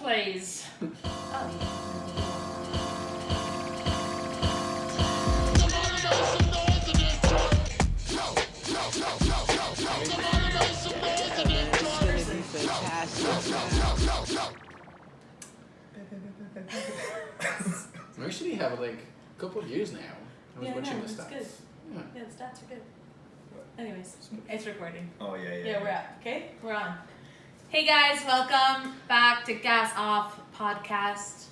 plays. Oh, We actually have like a couple of years now. I was watching the it's stats. good. Yeah. Yeah, the stats are good. Anyways, it's recording. Oh, yeah. Yeah, we're up. Okay, we're on. Hey guys, welcome back to Gas Off Podcast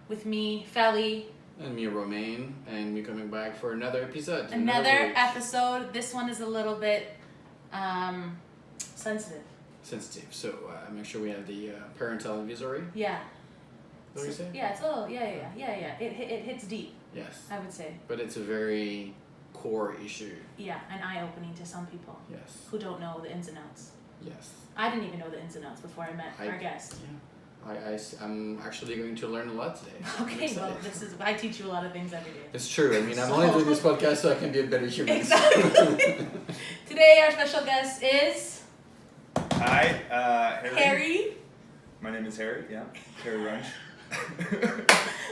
with me, Feli. And me, Romaine, and we're coming back for another episode. Another episode. This one is a little bit sensitive. Sensitive. So make sure we have the parental advisory. Yeah. What do you say? Yeah, it's a little. Yeah. It hits deep. Yes. I would say. But it's a very core issue. Yeah, and eye-opening to some people. Yes. Who don't know the ins and outs. Yes. I didn't even know the ins and outs before I met our guest. Yeah. I'm actually going to learn a lot today. Okay, well, I teach you a lot of things every day. It's true. I mean, I'm only doing this podcast so I can be a better human. Exactly. Today, our special guest is... Hi, Harry. My name is Harry, Harry Runge.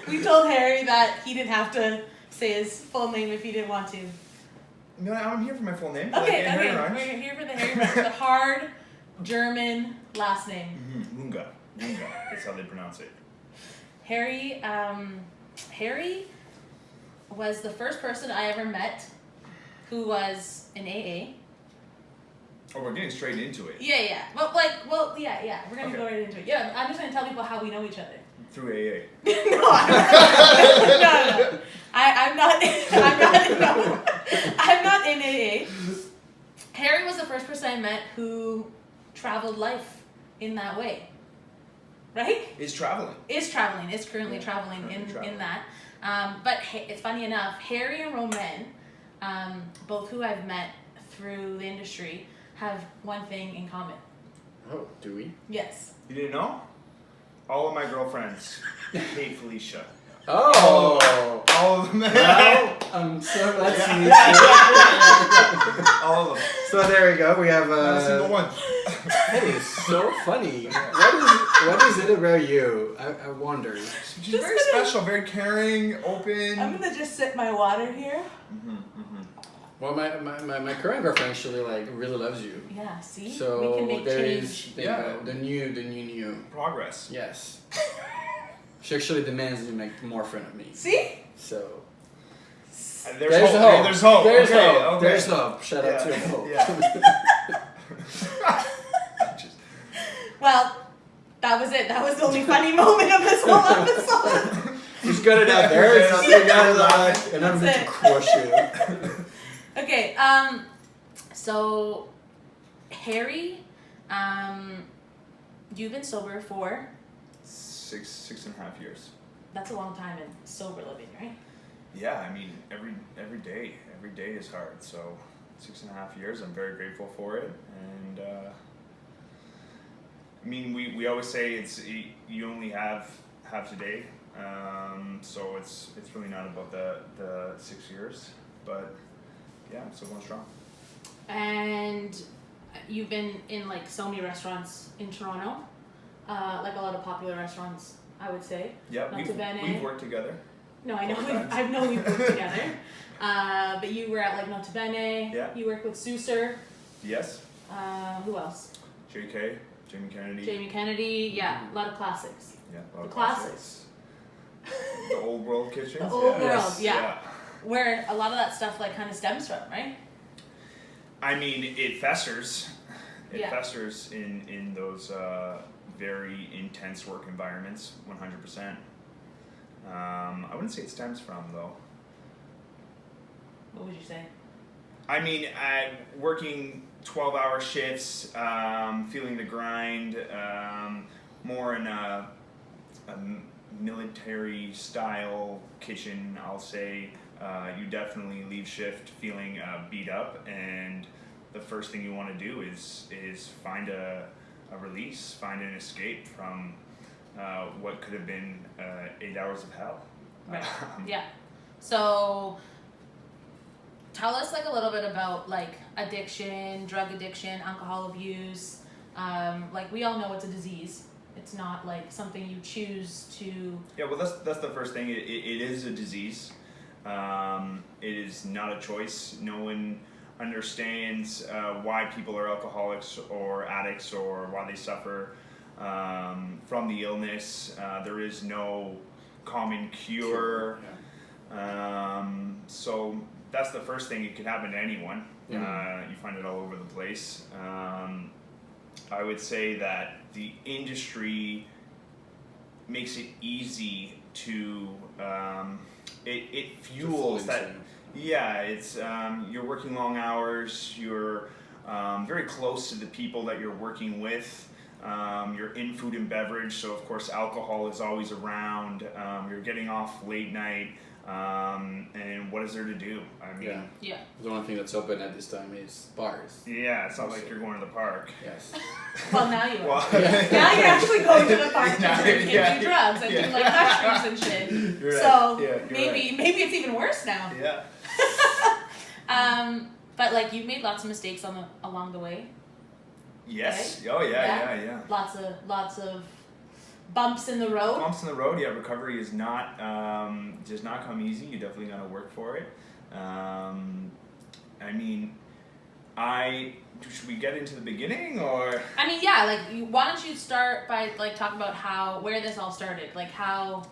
We told Harry that he didn't have to say his full name if he didn't want to. No, I'm here for my full name. Okay, Harry Runge. we're here for the Harry Runge, the hard German last name. Runge. That's how they pronounce it. Harry was the first person I ever met who was in AA. Oh, we're getting straight into it. Yeah. We're gonna go right into it. Yeah, I'm just gonna tell people how we know each other. Through AA. No. I'm not in AA. Harry was the first person I met who traveled life in that way. Right? Is traveling. Is currently traveling in that. But it's funny enough, Harry and Romaine, both who I've met through the industry, have one thing in common. Oh, do we? Yes. You didn't know? All of my girlfriends hate Felicia. Oh! All of them. Well, I'm so glad to meet you. All of them. So there we go. We have Not a single one. Hey, it's so funny. What is it about you? I wonder. She's very special, very caring, open. I'm gonna just sip my water here. Well, my current girlfriend actually really loves you. Yeah, see? So we can make there change. is the new Progress. Yes. She actually demands you make more fun of me. See? So There's hope. There's hope. There's Okay, hope. okay. There's hope. Shout out to hope. Yeah. Well, that was it. That was the only funny moment of this whole episode. Just got it out there. And I'm going to crush you. Okay, so Harry, you've been sober for 6.5 years. that's a long time in sober living, right? Yeah, I mean every day is hard. So 6.5 years, I'm very grateful for it, and I mean we always say you only have today, so it's really not about the 6 years, but yeah, I'm still going strong. And you've been in so many restaurants in Toronto, like a lot of popular restaurants, I would say. Yeah, we've worked together. No, I know we've worked together. But you were at Nota Bene. Yeah. You worked with Susser. Yes. Who else? JK, Jamie Kennedy. Yeah, a lot of classics. Yeah, a lot The of classics. The old world kitchens. The old world, Yes. yeah. Where a lot of that stuff kind of stems from, right? I mean, it festers. It Yeah. festers in those very intense work environments, 100%. I wouldn't say it stems from, though. What would you say? I mean, working 12-hour shifts, feeling the grind, more in a military-style kitchen, I'll say. You definitely leave shift feeling beat up, and the first thing you want to do is find a release, find an escape from what could have been 8 hours of hell. Right. Yeah. So tell us a little bit about addiction, drug addiction, alcohol abuse. We all know it's a disease, It's not like something you choose to. Yeah, well, that's the first thing. It is a disease. It is not a choice. No one understands why people are alcoholics or addicts or why they suffer from the illness. There is no common cure. So that's the first thing. It could happen to anyone. You find it all over the place. I would say that the industry makes it easy to it fuels that. Yeah, it's you're working long hours. You're very close to the people that you're working with. You're in food and beverage, so of course alcohol is always around. You're getting off late night, and what is there to do? I mean, yeah. The only thing that's open at this time is bars. Yeah, it's not like you're going to the park. Yes. Well, now you are. Well, Now you're actually going to the park Yeah, to drink and do drugs and do like mushrooms and shit. You're right. So Yeah, you're maybe it's even worse now. Yeah. But like you've made lots of mistakes along the way. Yes. Right? Oh yeah. Lots of bumps in the road. Bumps in the road. Yeah, recovery is not does not come easy. You definitely got to work for it. I mean, should we get into the beginning or? I mean, yeah. Like, why don't you start by like talking about where this all started? Like how,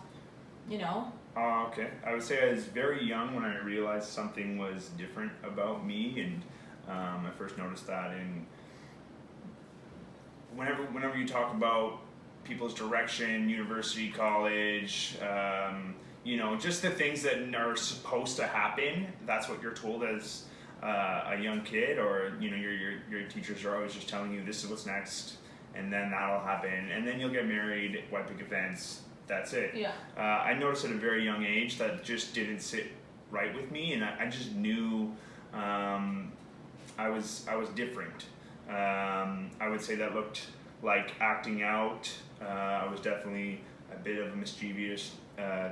you know. Okay. I would say I was very young when I realized something was different about me, and I first noticed that in whenever you talk about people's direction, university, college, you know, just the things that are supposed to happen. That's what you're told as a young kid, or you know, your teachers are always just telling you this is what's next, and then that'll happen, and then you'll get married, white picket fence. That's it. Yeah. I noticed at a very young age that just didn't sit right with me, and I just knew I was different. I would say that looked like acting out. I was definitely a bit of a mischievous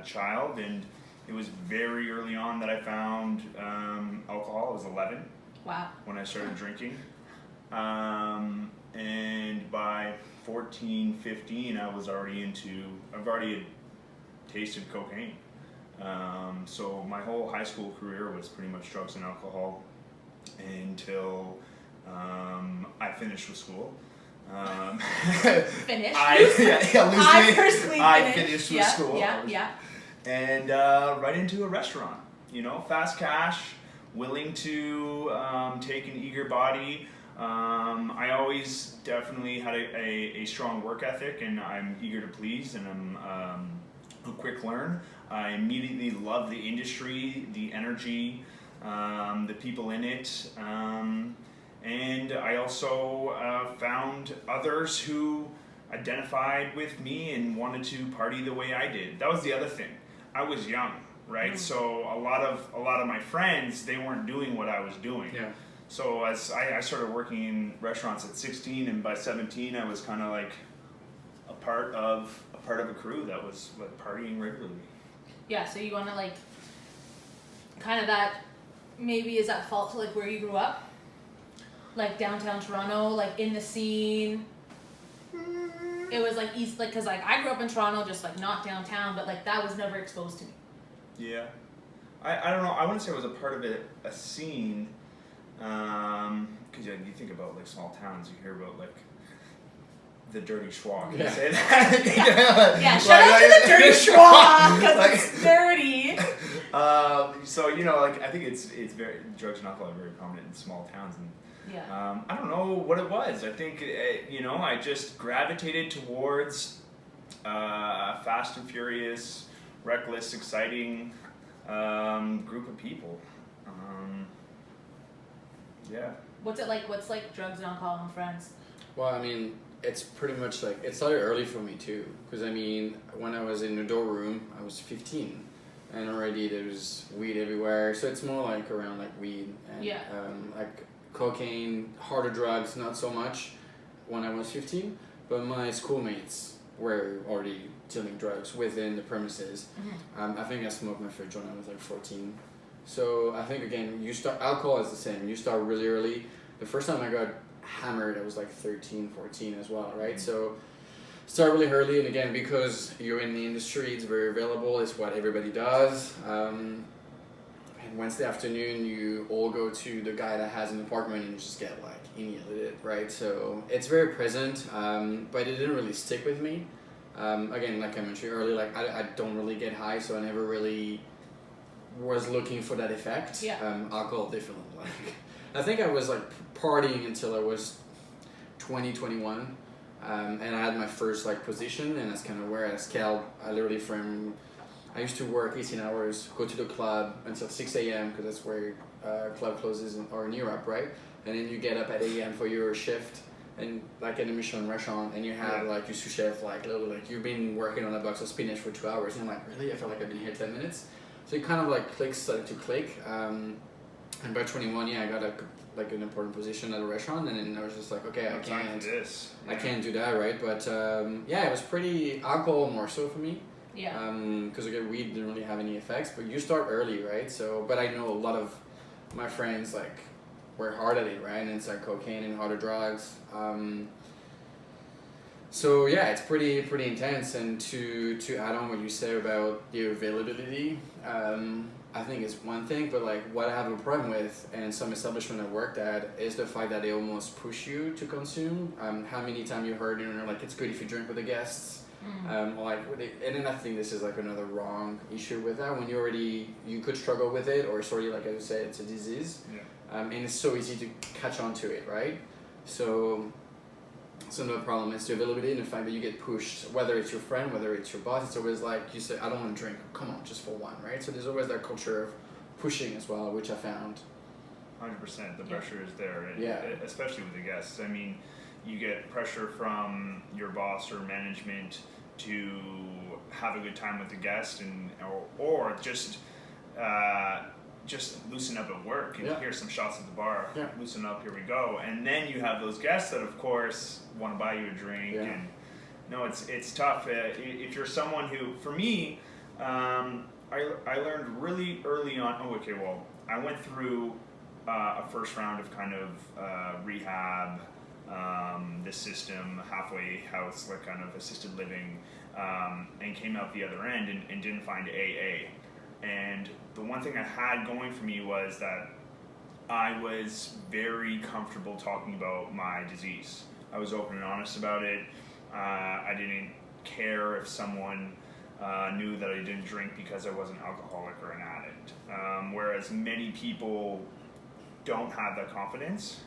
child, and it was very early on that I found alcohol. I was 11. Wow. When I started drinking. And by 14, 15, I've already tasted cocaine. So my whole high school career was pretty much drugs and alcohol until I finished with school. Finished? I personally finished with school. Yeah. And right into a restaurant. You know, fast cash, willing to take an eager body. I always definitely had a strong work ethic, and I'm eager to please, and I'm a quick learn. I immediately love the industry, the energy, the people in it, and I also found others who identified with me and wanted to party the way I did. That was the other thing. I was young, right? So a lot of my friends, they weren't doing what I was doing. Yeah. So as I started working in restaurants at 16, and by 17 I was kind of like a part of a crew that was like partying regularly. Yeah, so you want to like kind of that, maybe is that fault to like where you grew up? Like downtown Toronto, like in the scene. It was like east, like, cause like I grew up in Toronto, just like not downtown, but like that was never exposed to me. Yeah, I don't know. I wouldn't say it was a part of a scene. Because you think about like small towns, you hear about like the dirty schwa. Can you say that? Yeah, shout out to the dirty schwa because like, it's dirty. So you know, like I think it's very, drugs and alcohol are very prominent in small towns, and I don't know what it was. I think you know, I just gravitated towards a fast and furious, reckless, exciting group of people. Yeah. What's it like? What's like drugs and alcohol and friends? Well, I mean, it's pretty much like, it started early for me too. Because I mean, when I was in the door room, I was 15. And already there was weed everywhere. So it's more like around like weed and like cocaine, harder drugs, not so much when I was 15. But my schoolmates were already dealing drugs within the premises. Mm-hmm. I think I smoked my first joint when I was like 14. So I think again, alcohol is the same. You start really early. The first time I got hammered, I was like 13, 14 as well, right? Mm-hmm. start really early, and again, because you're in the industry, it's very available. It's what everybody does. And Wednesday afternoon, you all go to the guy that has an apartment, and you just get like annihilated, right? So it's very present, but it didn't really stick with me. Again, like I mentioned earlier, like I don't really get high, so I never really was looking for that effect. Yeah. Alcohol definitely. Like I think I was like partying until I was 20, 21. And I had my first like position, and that's kind of where I scaled. I literally I used to work 18 hours, go to the club until 6 a.m. because that's where club closes or in Europe, right? And then you get up at 8 a.m. for your shift, and like in a Michelin restaurant, and you have like your sous chef like literally like you've been working on a box of spinach for 2 hours, and I'm like, really? I felt like I've been here 10 minutes. So it kind of like started to click. And by 21, yeah, I got like an important position at a restaurant, and then I was just like, okay, I can't do that, right? But yeah, it was pretty alcohol more so for me. Yeah. Because again, weed didn't really have any effects, but you start early, right? So, but I know a lot of my friends like were hard at it, right? And it's like cocaine and harder drugs. So yeah, it's pretty intense. And to add on what you say about the availability, I think it's one thing, but like what I have a problem with, and some establishment I worked at, is the fact that they almost push you to consume. How many times you heard, like it's good if you drink with the guests. And then I think this is like another wrong issue with that. When you could struggle with it, or it's already, like as you said, it's a disease. Yeah. And it's so easy to catch on to it, right? So another problem is the availability and the fact that you get pushed, whether it's your friend, whether it's your boss. It's always like you say, I don't want to drink. Come on, just for one, right? So there's always that culture of pushing as well, which I found. 100%. The pressure is there, especially with the guests. I mean, you get pressure from your boss or management to have a good time with the guest, or just loosen up at work and here's some shots at the bar. Yeah. Loosen up, here we go. And then you have those guests that, of course, want to buy you a drink. Yeah. And no, it's tough. If you're someone who, for me, I learned really early on. I went through a first round of kind of rehab. This system, halfway house, like kind of assisted living, and came out the other end and didn't find AA. And the one thing I had going for me was that I was very comfortable talking about my disease. I was open and honest about it. I didn't care if someone knew that I didn't drink because I was an alcoholic or an addict. Whereas many people don't have that confidence.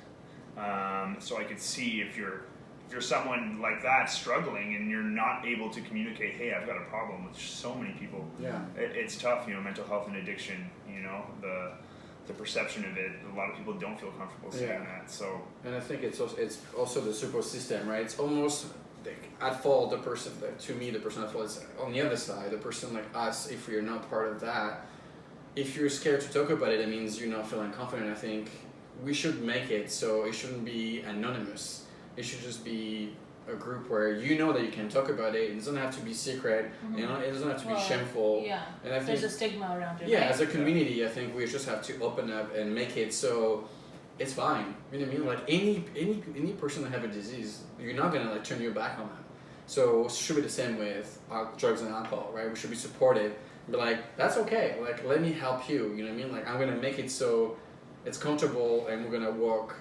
So I could see if you're someone like that struggling and you're not able to communicate, hey, I've got a problem, with so many people. Yeah. It's tough, mental health and addiction, the perception of it, a lot of people don't feel comfortable saying that. So. And I think it's also the support system, right? It's almost like at fault, the person at fault is on the other side, the person like us, if we're not part of that, if you're scared to talk about it, it means you're not feeling confident. I think we should make it so it shouldn't be anonymous. It should just be a group where you know that you can talk about it. It doesn't have to be secret. It doesn't have to be shameful. Yeah. And I think, there's a stigma around it. Yeah, right? as a community, I think we just have to open up and make it so it's fine. You know what I mean? Like any person that have a disease, you're not gonna like turn your back on them. So it should be the same with drugs and alcohol, right? We should be supportive. But like that's okay. Like let me help you. You know what I mean? Like I'm gonna make it so it's comfortable, and we're gonna walk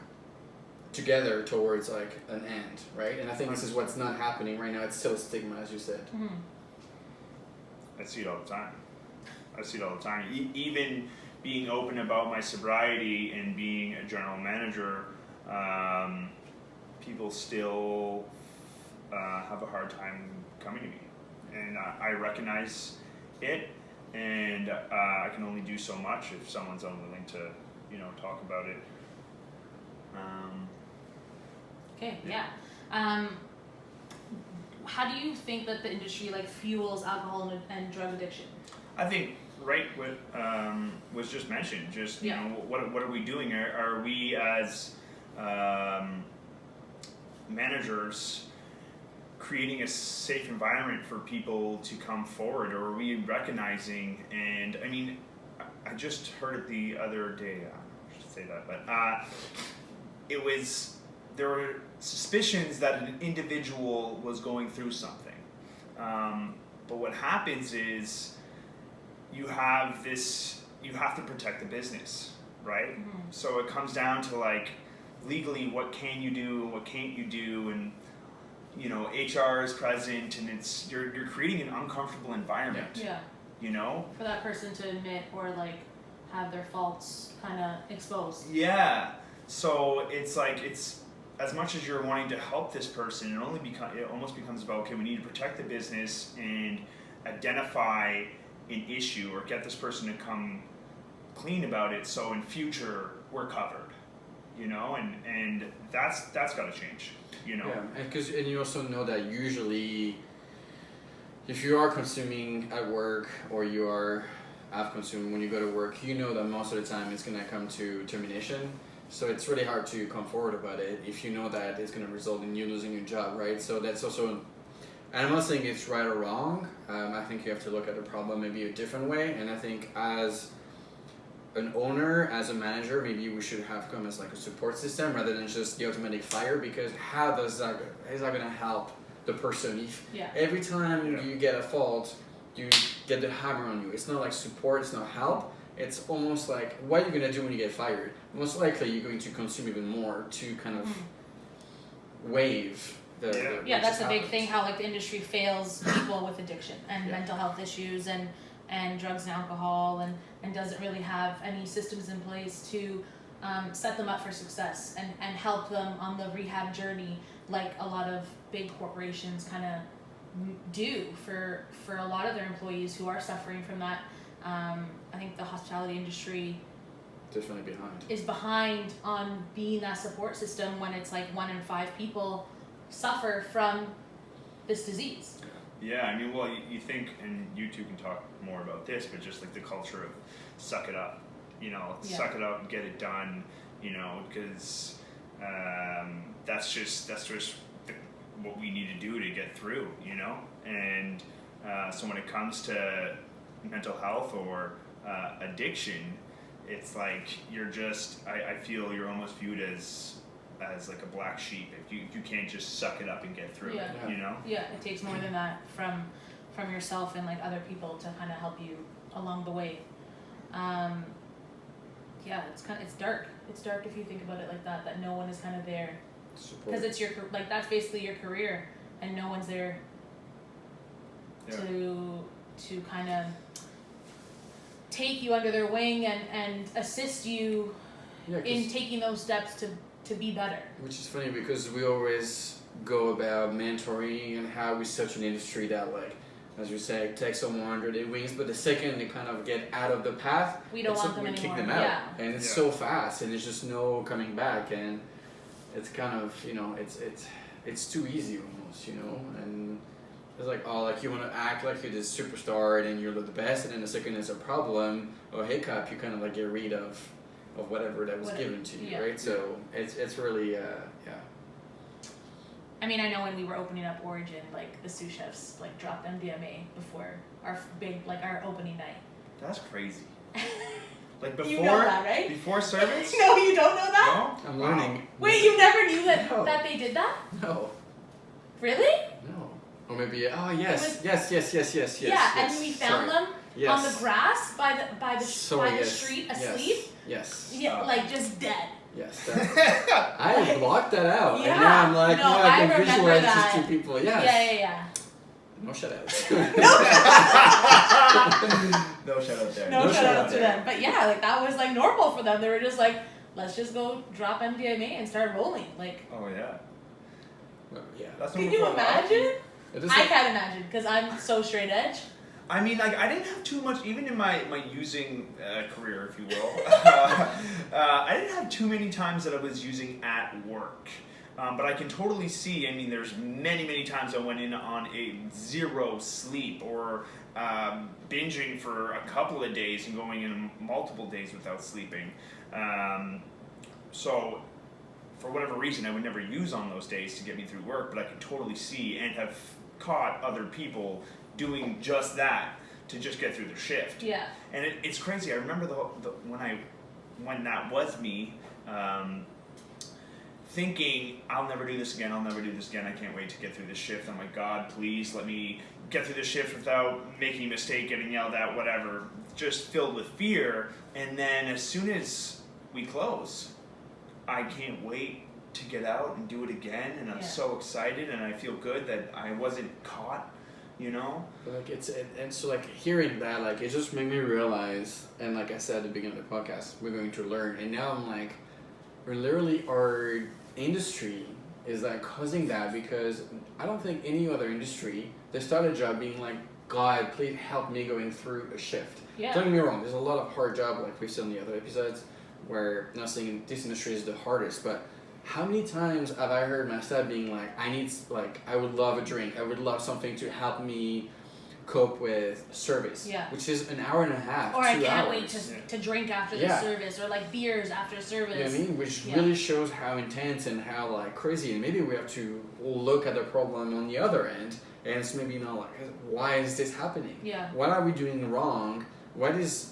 together towards like an end, right? And I think this is what's not happening right now. It's still a stigma, as you said. Mm-hmm. I see it all the time. Even being open about my sobriety and being a general manager, people still have a hard time coming to me, and I recognize it, and I can only do so much if someone's unwilling to, talk about it. Okay, yeah. How do you think that the industry fuels alcohol and drug addiction? I think what was just mentioned. Just what are we doing? Are we as managers creating a safe environment for people to come forward, or are we recognizing? And I mean, I just heard it the other day. I should say that, but it was there were suspicions that an individual was going through something. But what happens is you have to protect the business, right? Mm-hmm. So it comes down to like legally what can you do and what can't you do, and you know, HR is present, and it's you're creating an uncomfortable environment. Yeah. You know? For that person to admit or like have their faults kind of exposed. Yeah. So it's like it's as much as you're wanting to help this person, it almost becomes about, okay, we need to protect the business and identify an issue or get this person to come clean about it, so in future we're covered. You know, and that's got to change. You know. Yeah, and you also know that usually, if you are consuming at work or have consumed when you go to work, you know that most of the time it's gonna come to termination. So it's really hard to come forward about it if you know that it's gonna result in you losing your job, right? So that's also, and I'm not saying it's right or wrong. I think you have to look at the problem maybe a different way, and I think as an owner, as a manager, maybe we should have come as like a support system rather than just the automatic fire, because how is that going to help the person if every time you get a fault you get the hammer on you? It's not like support, it's not help, it's almost like what are you going to do when you get fired? Most likely you're going to consume even more to kind of wave the that's a big thing, how like the industry fails people with addiction and mental health issues and drugs and alcohol, and doesn't really have any systems in place to set them up for success and help them on the rehab journey, like a lot of big corporations kind of do for a lot of their employees who are suffering from that. I think the hospitality industry definitely is behind on being that support system when it's like 1 in 5 people suffer from this disease. Yeah, I mean, well, you think, and you two can talk more about this, but just like the culture of suck it up, you know, suck it up and get it done, you know, because that's just what we need to do to get through, you know, and so when it comes to mental health or addiction, it's like you're just, I feel you're almost viewed as like a black sheep if you can't just suck it up and get through it, you know? Yeah, it takes more than that from yourself and like other people to kind of help you along the way. It's dark. It's dark if you think about it like that no one is kind of there. Because it's that's basically your career, and no one's there to kind of take you under their wing and assist you in taking those steps to be better. Which is funny because we always go about mentoring and how we're such an industry that, like, as you say, it takes someone under their wings, but the second they kind of get out of the path, we don't want them anymore. Kick them out. And it's so fast, and there's just no coming back, and it's kind of, you know, it's too easy almost, you know, and it's like, oh, like you want to act like you're this superstar and you're the best, and then the second there's a problem or hiccup, you kind of like get rid of whatever that was given to you, right? So it's really, I mean, I know when we were opening up Origin, like the sous chefs like dropped MDMA before our our opening night. That's crazy. Like before, you know that, right? Before service? No, you don't know that? No? I'm learning. Wait, you never knew that they did that? No. Really? No. Or maybe, yes. Yeah, and we found them on the grass by the street asleep. Yes. Yeah, like just dead. Yes. I blocked that out. Yeah. And now I'm like, I can visualize that. these two people. Yes. Yeah. No shout outs. No shout out there. No shout out to them. But yeah, like that was like normal for them. They were just like, let's just go drop MDMA and start rolling. Like. Oh yeah. Well, yeah. Can you imagine? I can't imagine because I'm so straight edge. I mean, like, I didn't have too much, even in my using career, if you will, I didn't have too many times that I was using at work. But I can totally see, I mean, there's many times I went in on a 0 sleep or binging for a couple of days and going in multiple days without sleeping. So, for whatever reason, I would never use on those days to get me through work, but I can totally see and have caught other people doing just that to just get through their shift. Yeah. And it's crazy. I remember when that was me, thinking, I'll never do this again, I can't wait to get through this shift. Oh my God, please let me get through this shift without making a mistake, getting yelled at, whatever. Just filled with fear. And then as soon as we close, I can't wait to get out and do it again, and I'm so excited, and I feel good that I wasn't caught, Like and so like hearing that, like it just made me realize, and like I said at the beginning of the podcast, we're going to learn, and now I'm like, we're literally, our industry is like causing that, because I don't think any other industry, they start a job being like, God, please help me going through a shift. Yeah. Don't get me wrong, there's a lot of hard job, like we've said in the other episodes, where not saying this industry is the hardest, but how many times have I heard my dad being like, I would love a drink, I would love something to help me cope with service, which is an hour and a half, or 2 I can't hours. wait to drink after the service, or like beers after service. You know what I mean? Which really shows how intense and how like crazy, and maybe we have to look at the problem on the other end, and it's maybe not like, why is this happening? Yeah. What are we doing wrong? What is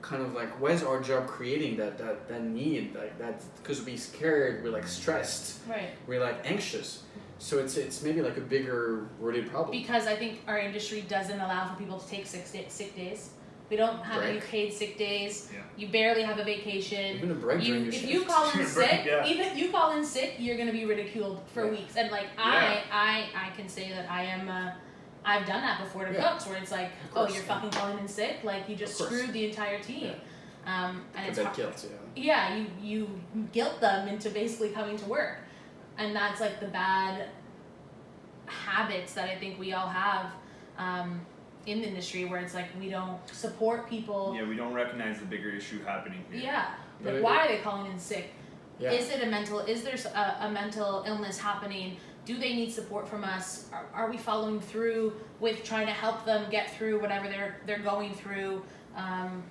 kind of like, where's our job creating that need, like that, because we're scared, we're like stressed, right, we're like anxious, so it's maybe like a bigger rooted problem, because I think our industry doesn't allow for people to take sick days. We don't have any paid sick days. You barely have a vacation. Even a break during your shift. If you call in sick, Yeah. even you call in sick, you're gonna be ridiculed for weeks. And like I can say that I am. I've done that before to cooks, where it's like, oh, you're fucking calling in sick, like you just screwed the entire team. And it's hard. Guilt, you guilt them into basically coming to work, and that's like the bad habits that I think we all have in the industry, where it's like we don't support people. Yeah, we don't recognize the bigger issue happening here. Yeah, like why are they calling in sick? Yeah. Is there a mental illness happening? Do they need support from us? Are we following through with trying to help them get through whatever they're going through,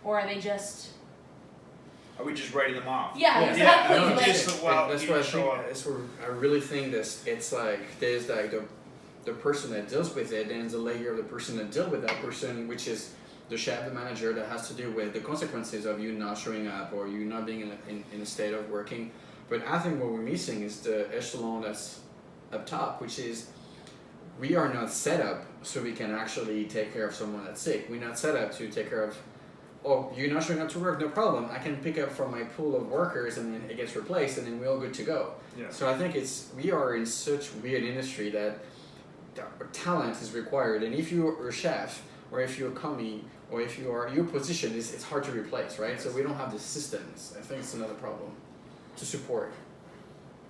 or are they just? Are we just writing them off? Yeah, exactly. No, Like, that's what I think. That's where I really think this. It's like there's like the person that deals with it, and there's a layer of the person that deals with that person, which is the chef, the manager, that has to do with the consequences of you not showing up or you not being in a state of working. But I think what we're missing is the echelon that's up top, which is we are not set up so we can actually take care of someone that's sick. We're not set up to take care of, oh, you're not showing up to work, no problem. I can pick up from my pool of workers and then it gets replaced and then we're all good to go. Yeah. So I think we are in such weird industry that talent is required, and if you're a chef or if you're a commie or if you are your position it's hard to replace, right? So we don't have the systems. I think it's another problem to support.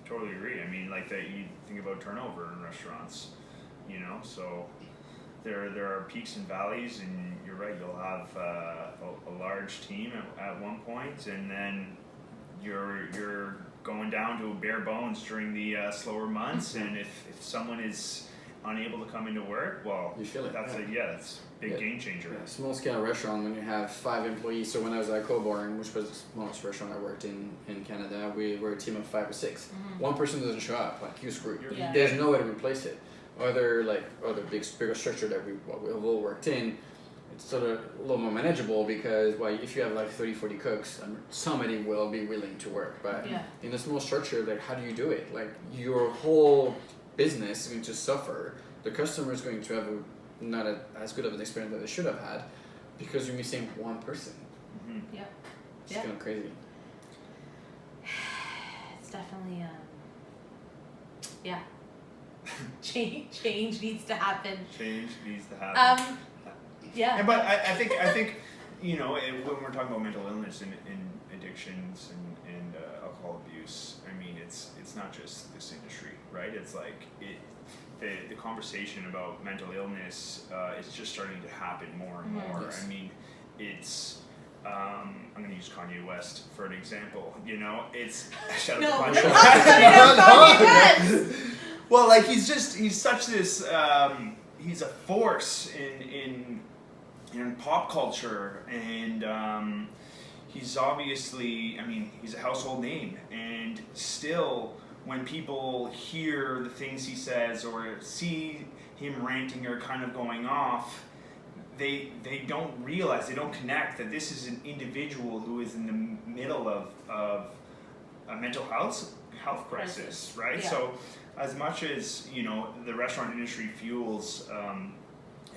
Totally agree. I mean, like that, you think about turnover in restaurants, so there are peaks and valleys, and you're right, you'll have a large team at one point, and then you're going down to bare bones during the slower months, and if someone is unable to come into work, well, you feel it. That's that's a big game changer. Yeah, small scale restaurant when you have 5 employees. So when I was at Coborn, which was the smallest restaurant I worked in Canada, we were a team of 5 or 6. Mm-hmm. One person doesn't show up, like you're screwed. Yeah. There's no way to replace it. Other bigger structure that we've all worked in, it's sort of a little more manageable because if you have like 30-40 cooks, somebody will be willing to work. But in a small structure, like how do you do it? Like your whole business is going to suffer. The customer is going to have not as good of an experience that they should have had because you're missing one person. Mm-hmm. Yeah. It's kind of crazy. It's definitely change needs to happen. Change needs to happen. Yeah. But I think when we're talking about mental illness and addictions and alcohol abuse, I mean it's not just this industry, right? It's like the conversation about mental illness is just starting to happen more and more. Yes. I mean, it's I'm going to use Kanye West for an example. It's shout out to Kanye West. Well, like he's such this he's a force in pop culture, and he's obviously, he's a household name, and still when people hear the things he says or see him ranting or kind of going off, they don't realize, they don't connect that this is an individual who is in the middle of a mental health crisis, right? Yeah. So as much as the restaurant industry fuels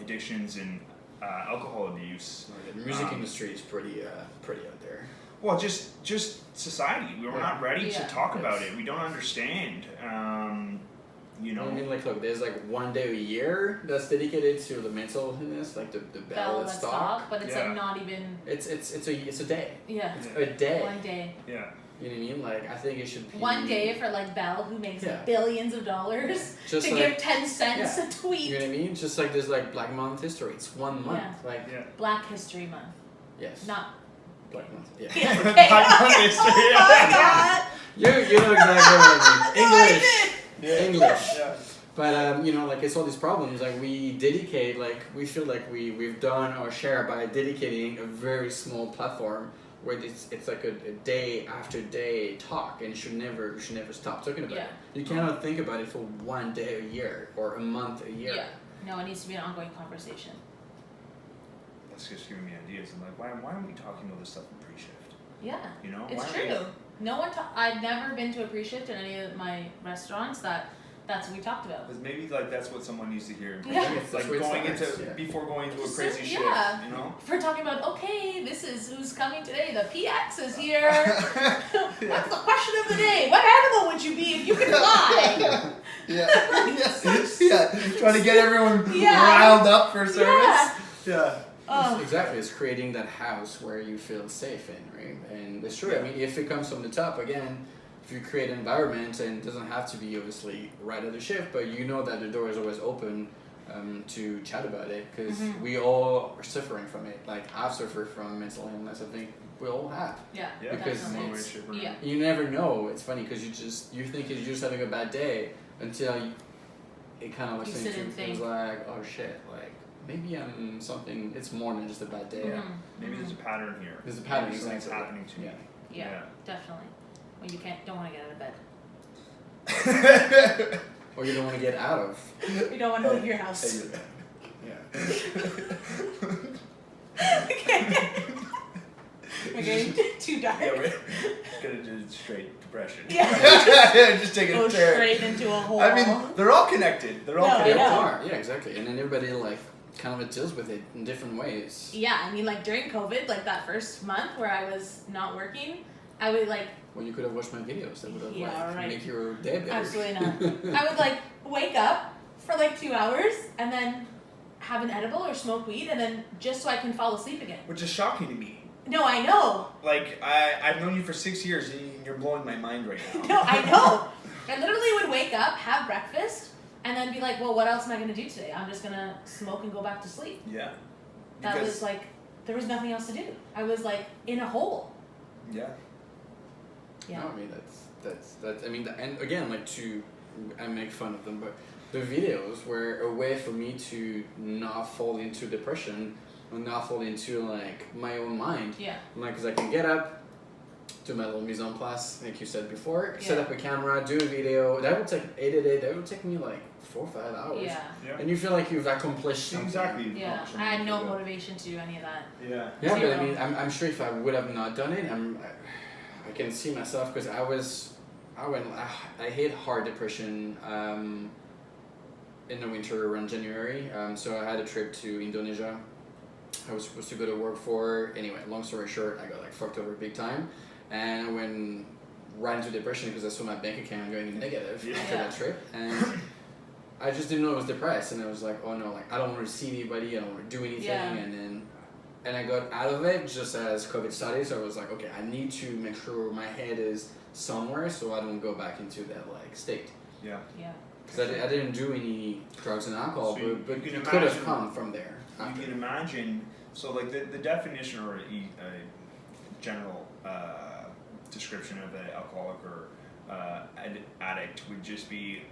addictions and alcohol abuse, The music industry is pretty out there. well, just society, we're not ready to talk about Yes. it. We don't understand. I mean, like, look, there's like one day a year that's dedicated to the mental illness, like the bell that stop. but it's like not even. It's a day. Yeah. It's a day. One day. Yeah. You know what I mean? Like, I think it should be One day for like Bell, who makes Yeah. billions of dollars, Just to like, give 10 cents a tweet. You know what I mean? Just like there's like Black Month history. It's 1 month. Yeah. Like Black History Month. yes. Not. Black Month. Yeah. Yeah, okay. Black Month history. Oh my god. You know exactly what I mean. No, I English. did. English. Yeah. But like it's all these problems. Like we dedicate, like we feel like we've done our share by dedicating a very small platform where it's like a day after day talk, and you should never stop talking about it. You cannot think about it for one day a year or a month a year. Yeah. No, it needs to be an ongoing conversation. That's just giving me ideas. I'm like, why aren't we talking about this stuff in pre-shift? Yeah. You know, It's why true. aren't No one. I've never been to a pre-shift in any of my restaurants that's what we talked about. Because maybe like that's what someone needs to hear in Yeah. pre-shift. Like That's where it going into starts, yeah. before going to a Just crazy so- shift. yeah. You know. If we're talking about, okay, this is who's coming today. The PX is here. What's the question of the day? What animal would you be if you could fly? Yeah. Trying to get everyone Yeah. riled up for service. Yeah. Oh. Exactly, it's creating that house where you feel safe in, right? And it's true. I mean, if it comes from the top, again, if you create an environment, and it doesn't have to be obviously right at the shift, but you know that the door is always open to chat about it, because we all are suffering from it. Like, I've suffered from mental illness. I think we all have. Yeah. Yeah. Because definitely. it's- Yeah. You never know. It's funny because you think you're just having a bad day until it kind of like You sinks sit and in. It's think. like, oh shit, like maybe I'm something. It's more than just a bad day. Mhm. Maybe there's a pattern here. There's a pattern, Maybe something's exactly. happening to me. Yeah. Definitely. When you don't want to get out of bed. Or you don't want to get out of. You don't want to leave your house. Yeah. We're getting too dark. Yeah, we're gonna do straight depression. Yeah. Just taking Go a turn. straight into a hole. I mean, they're all connected. They're all No, I They connected. know. all are. Yeah, exactly. And then everybody like kind of deals with it in different ways. Yeah, I mean, like during COVID, like that first month where I was not working, I would like Well, you could have watched my videos. That would have Yeah, like right. make your day better. absolutely not. I would like wake up for like 2 hours and then have an edible or smoke weed, and then just so I can fall asleep again. Which is shocking to me. No, I know. Like I've known you for 6 years and you're blowing my mind right now. No, I know. I literally would wake up, have breakfast, and then be like, well, what else am I going to do today? I'm just going to smoke and go back to sleep. Yeah. That Because- was like, there was nothing else to do. I was like in a hole. Yeah. Yeah. No, I mean that's I mean, and again, like I make fun of them, but the videos were a way for me to not fall into depression or not fall into like my own mind. Yeah. Like, because I can get up, do my little mise en place, like you said before, set Yeah. up a camera, do a video. That would take 8 a day. That would take me like 4 or 5 hours. Yeah. Yeah. And you feel like you've accomplished something. Exactly. Yeah. I had no motivation to do any of that. Yeah. Yeah, but I Zero. mean, I'm sure if I would have not done it, I can see myself, because I hit hard depression in the winter around January. So I had a trip to Indonesia. I was supposed to go to work for. Anyway, long story short, I got like fucked over big time, and I went right into depression because I saw my bank account going negative after Yeah. that trip, and I just didn't know I was depressed, and I was like, oh no, like I don't want to see anybody, I don't want to do anything, Yeah. and I got out of it just as COVID started. So I was like, okay, I need to make sure my head is somewhere so I don't go back into that like state. Yeah. Yeah. Because I didn't do any drugs and alcohol, So you but can it could have imagine- come from there. After. You can imagine, so like the definition or a general description of an alcoholic or addict would just be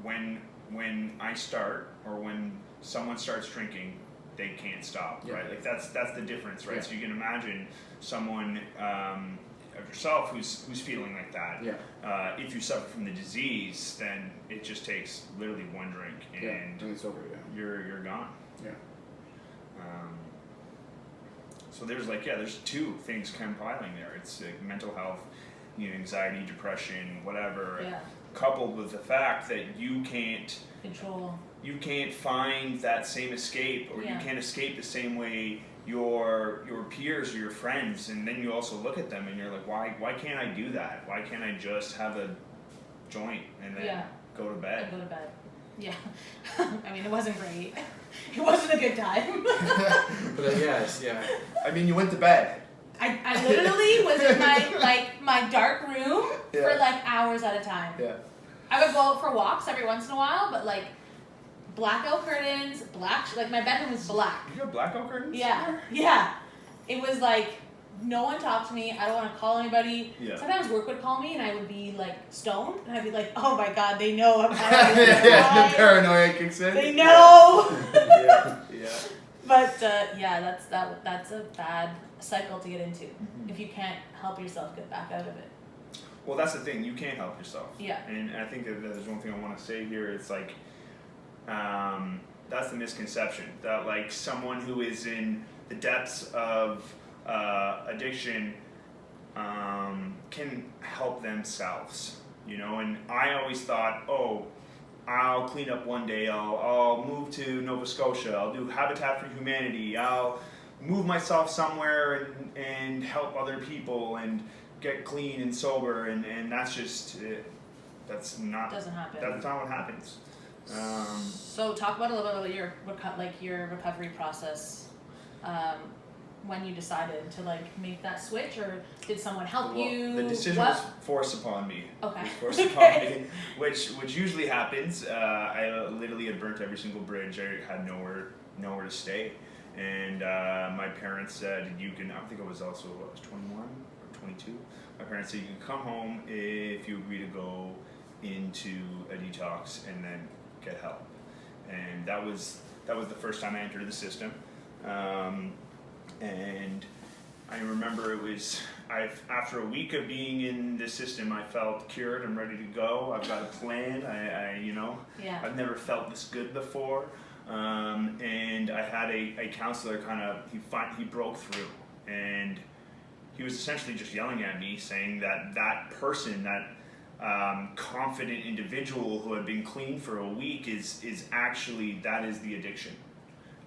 when I start or when someone starts drinking, they can't stop, Yeah. right? Like that's the difference, right? Yeah. So you can imagine someone of yourself who's feeling like that. Yeah. If you suffer from the disease, then it just takes literally one drink and And it's over. Yeah. you're gone. Yeah. So there's there's two things compiling there. It's mental health anxiety, depression, whatever, Yeah. coupled with the fact that you can't find that same escape, or Yeah. you can't escape the same way your peers or your friends, and then you also look at them and you're like, why can't I do that? Why can't I just have a joint and then go to bed? Go to bed. Yeah. I mean, it wasn't great. It wasn't a good time. But yes, yeah. I mean, you went to bed. I literally was in my dark room for Yeah. like hours at a time. Yeah. I would go out for walks every once in a while, but like blackout curtains, like my bedroom was black. You got blackout curtains? Yeah, yeah. It was like no one talked to me. I don't want to call anybody. Yeah. Sometimes work would call me and I would be like stoned and I'd be like, oh my god, they know I'm Yeah, the paranoia kicks in. They know. Yeah. But that's a bad cycle to get into if you can't help yourself get back out of it. Well, that's the thing. You can't help yourself. Yeah. And I think that there's one thing I want to say here. It's like, that's the misconception that like someone who is in the depths of addiction can help themselves, and I always thought, oh, I'll clean up one day, I'll move to Nova Scotia, I'll do Habitat for Humanity, I'll move myself somewhere and help other people and get clean and sober, and that's just that's not Doesn't happen. That's not what happens. So talk about a little bit about your recovery process. When you decided to make that switch, or did someone help you? The decision was forced upon me. Okay. It was forced upon me, which usually happens. I literally had burnt every single bridge. I had nowhere to stay, and my parents said, "You can." I think I was 21 or 22. My parents said, "You can come home if you agree to go into a detox and then get help." And that was the first time I entered the system. And I remember after a week of being in the system, I felt cured. I'm ready to go. I've got a plan. I've never felt this good before. And I had a counselor he broke through, and he was essentially just yelling at me, saying that person, that confident individual who had been clean for a week is actually, that is the addiction.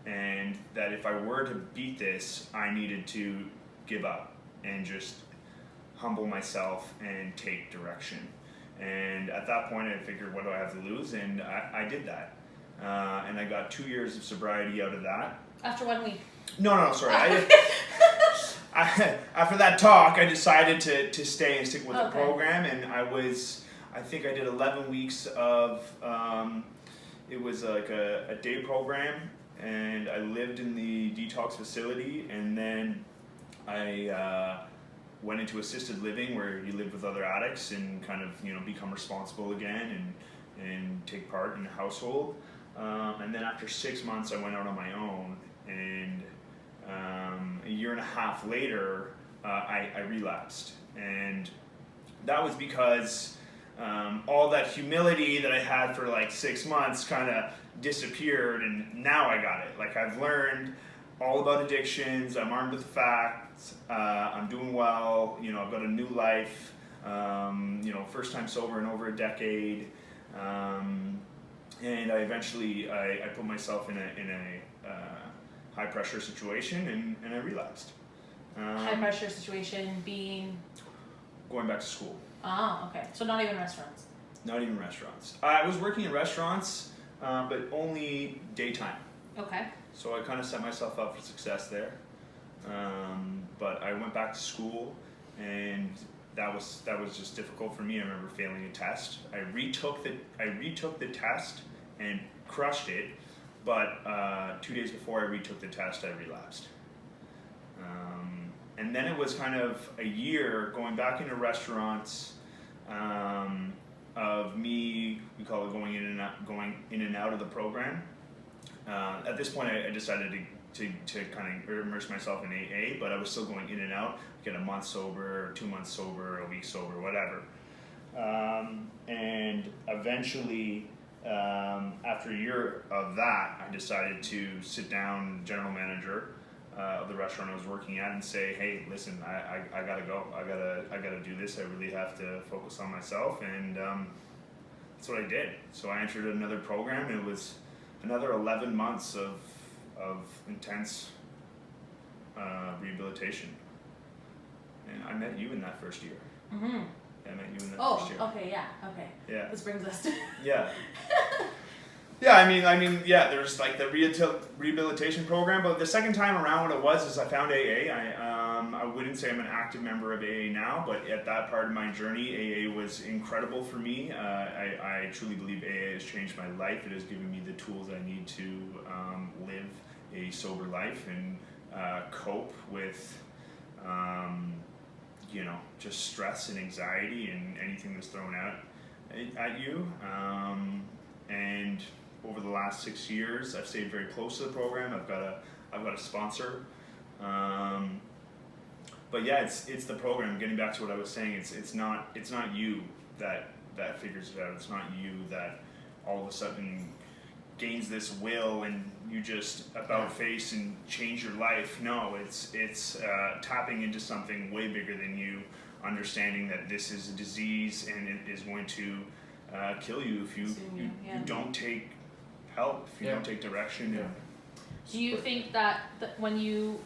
And that if I were to beat this, I needed to give up and just humble myself and take direction. And at that point, I figured, what do I have to lose? And I did that. And I got 2 years of sobriety out of that. After 1 week? No, sorry. After that talk, I decided to stay and stick with the program. And I think I did 11 weeks of, it was like a day program. And I lived in the detox facility, and then I went into assisted living where you live with other addicts and kind of become responsible again and take part in the household. And then after 6 months, I went out on my own, and a year and a half later, I relapsed, and that was because all that humility that I had for like 6 months kind of disappeared, and now I got it. Like, I've learned all about addictions. I'm armed with the facts. I'm doing well. I've got a new life. First time sober in over a decade. And I eventually I put myself in a high pressure situation, and I relapsed. High pressure situation being going back to school. Ah, okay. So not even restaurants. Not even restaurants. I was working in restaurants, but only daytime. Okay. So I kind of set myself up for success there. But I went back to school, and that was just difficult for me. I remember failing a test. I retook the test and crushed it, but 2 days before I retook the test, I relapsed. And then it was kind of a year going back into restaurants, of me, we call it going in and out of the program. At this point, I decided to kind of immerse myself in AA, but I was still going in and out, get a month sober, 2 months sober, a week sober, whatever. And eventually, after a year of that, I decided to sit down, general manager, of the restaurant I was working at and say, hey, listen, I gotta go. I gotta do this. I really have to focus on myself, and that's what I did. So I entered another program, and it was another 11 months of intense rehabilitation. And I met you in that first year. Mm-hmm. I met you in that first year. Oh, okay, yeah, okay. Yeah. This brings us to. Yeah. Yeah, I mean, yeah. There's like the rehabilitation program, but the second time around, what it was is I found AA. I wouldn't say I'm an active member of AA now, but at that part of my journey, AA was incredible for me. I truly believe AA has changed my life. It has given me the tools I need to live a sober life and cope with, just stress and anxiety and anything that's thrown at you. And over the last 6 years, I've stayed very close to the program. I've got a sponsor. But yeah, it's the program. Getting back to what I was saying, it's not you that figures it out. It's not you that all of a sudden gains this will and you just about face and change your life. No, it's tapping into something way bigger than you, understanding that this is a disease and it is going to kill you if you don't take help, if you don't take direction. Yeah. Do you think that when you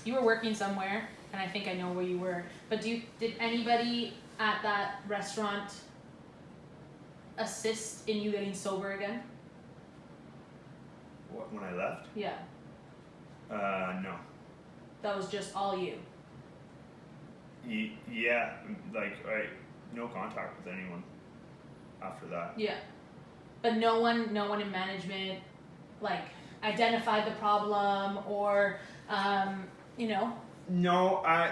were working somewhere, and I think I know where you were, but did anybody at that restaurant assist in you getting sober again? What, when I left? Yeah. No. That was just all you. Yeah, like no contact with anyone after that. Yeah. But no one in management like identified the problem or No,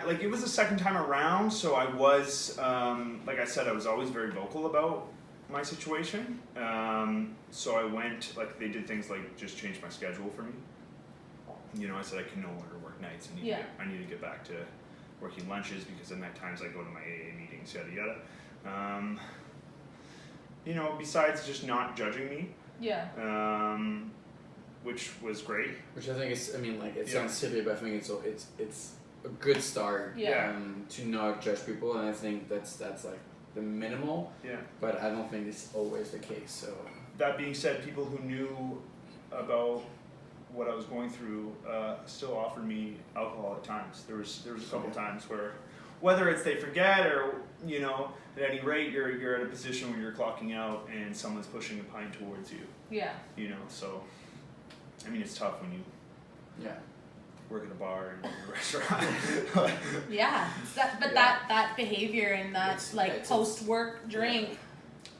it was the second time around, so I was like I said, I was always very vocal about my situation. So I went, like, they did things like just change my schedule for me. I said I can no longer work nights. I need to get back to working lunches because at night times I go to my AA meetings, yada yada. Besides just not judging me. Yeah. Which was great. Which I think is, it sounds silly, but I think it's a good start. Yeah. To not judge people, and I think that's like the minimal. Yeah. But I don't think it's always the case. So. That being said, people who knew about what I was going through still offered me alcohol at times. There was a couple times where, whether it's they forget or at any rate you're at a position where you're clocking out and someone's pushing a pint towards you. Yeah. So it's tough when you work at a bar and a restaurant. Yeah. That behavior and that post work drink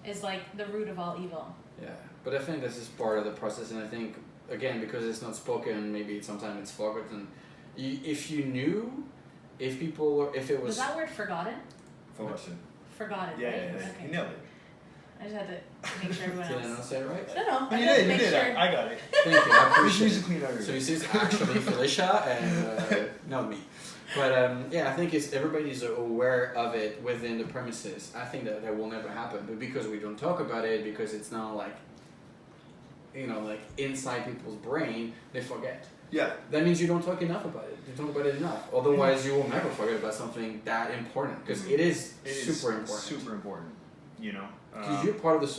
is like the root of all evil. Yeah, but I think this is part of the process, and I think again because it's not spoken, maybe sometimes it's forgotten. If you knew, if it was. Was that word forgotten? Forgotten. Yeah, right? yeah. Okay. You nailed it. I just had to make sure everyone Did I else. not say it right? No. You did. I got it. Thank you, I appreciate it. Clean out So you see, it's actually Felicia and not me. But I think it's everybody's aware of it within the premises. I think that will never happen, but because we don't talk about it, because it's not like inside people's brain, they forget. Yeah. That means you don't talk enough about it. You talk about it enough. Otherwise, you will never forget about something that important, because it is super important. Super important. Because you're part of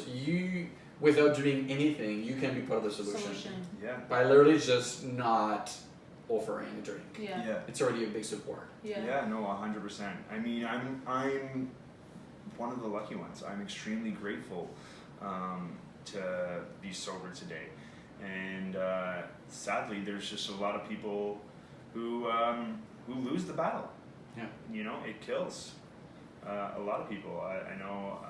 without doing anything, you can be part of the solution. Yeah. By literally just not offering a drink. Yeah. It's already a big support. Yeah, no, 100%. I'm one of the lucky ones. I'm extremely grateful to be sober today. And sadly, there's just a lot of people who lose the battle. Yeah. It kills a lot of people. I know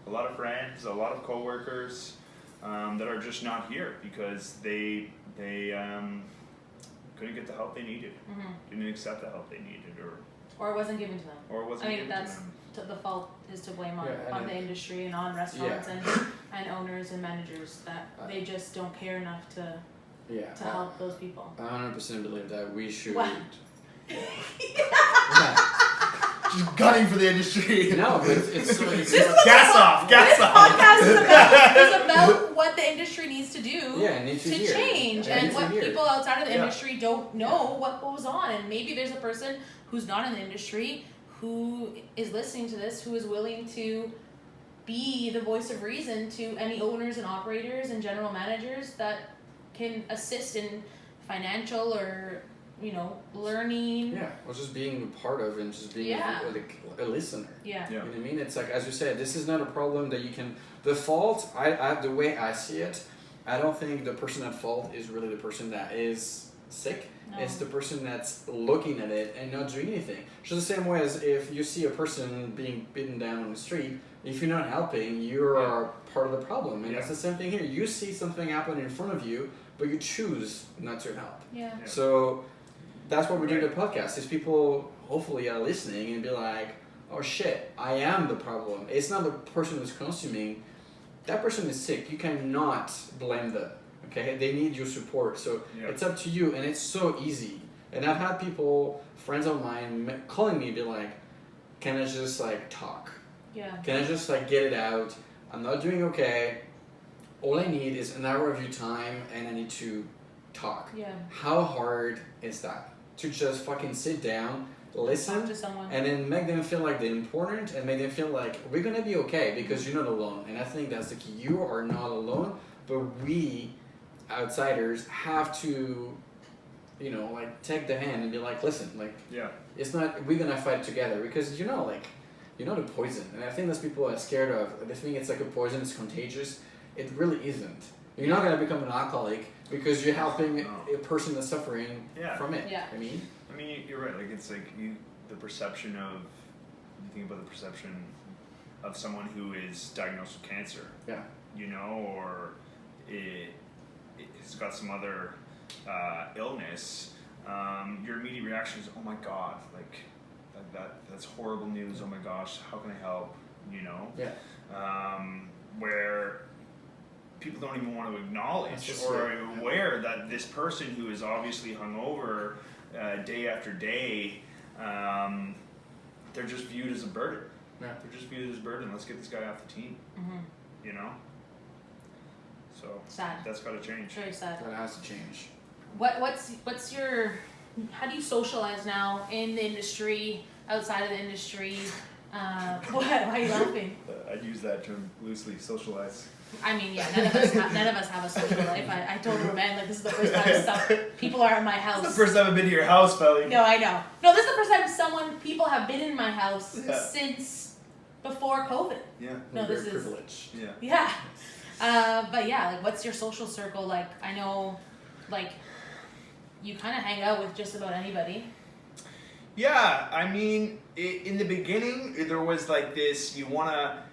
a lot of friends, a lot of coworkers that are just not here because they couldn't get the help they needed, didn't accept the help they needed, or it wasn't given to them. Or it wasn't given to them. The fault is to blame on the industry and on restaurants and owners and managers that they just don't care enough to help those people. I 100% believe that we should. Wow. gunning for the industry. No, but it's so This easy. is what Gas the off, gas this off. podcast is about what the industry needs to do Yeah, need to hear. change, Yeah, and need to what hear. people outside of the Yeah. industry don't know what goes on. And maybe there's a person who's not in the industry who is listening to this, who is willing to be the voice of reason to any owners and operators and general managers that can assist in financial or learning. Yeah, or just being a part of and just being Yeah. a listener. Yeah. Yeah. You know what I mean? It's like, as you said, this is not a problem that you can. The fault, I the way I see it, I don't think the person at fault is really the person that is sick. No. It's the person that's looking at it and not doing anything. Just the same way as if you see a person being beaten down on the street, if you're not helping, you're part of the problem. And that's the same thing here. You see something happen in front of you, but you choose not to help. Yeah. Yeah. So that's what we're doing the podcast. Is people hopefully are listening and be like, oh shit, I am the problem. It's not the person who's consuming. That person is sick. You cannot blame them. Okay, they need your support. So it's up to you, and it's so easy. And I've had people, friends of mine, calling me, be like, "Can I just like talk? Yeah. Can I just like get it out? I'm not doing okay. All I need is an hour of your time, and I need to talk." Yeah. How hard is that? To just fucking sit down, Talk listen, to someone. and then make them feel like they're important, and make them feel like we're gonna be okay because you're not alone. And I think that's the key. You are not alone, but we outsiders have to, like take the hand and be like, listen, like it's not, we're gonna fight together because like you're not a poison. And I think that's people are scared of. They think it's like a poison, it's contagious. It really isn't. You're not gonna become an alcoholic because you're helping a person that's suffering from it. Yeah. I mean, you're right. Like it's like the perception of, you think about the perception of someone who is diagnosed with cancer. Yeah. Or it's got some other illness. Your immediate reaction is, oh my god, like that's horrible news. Oh my gosh, how can I help? Yeah. Where people don't even want to acknowledge or are aware that this person who is obviously hungover day after day, they're just viewed as a burden. Yeah. They're just viewed as a burden. Let's get this guy off the team. Mm-hmm. So Sad. that's got to change. Very sad. That has to change. What's your, how do you socialize now in the industry, outside of the industry? Why are you laughing? I'd use that term loosely, socialize. I mean, yeah, none of us have a social life. I told Roman, like, this is the first time people are at my house. This is the first time I've been to your house, Felly. No, I know. No, this is the first time people have been in my house since before COVID. Yeah. No, We're this very is privileged. yeah. But yeah, like, what's your social circle like? I know, like, you kind of hang out with just about anybody. Yeah, I mean, in the beginning, there was like this, you want to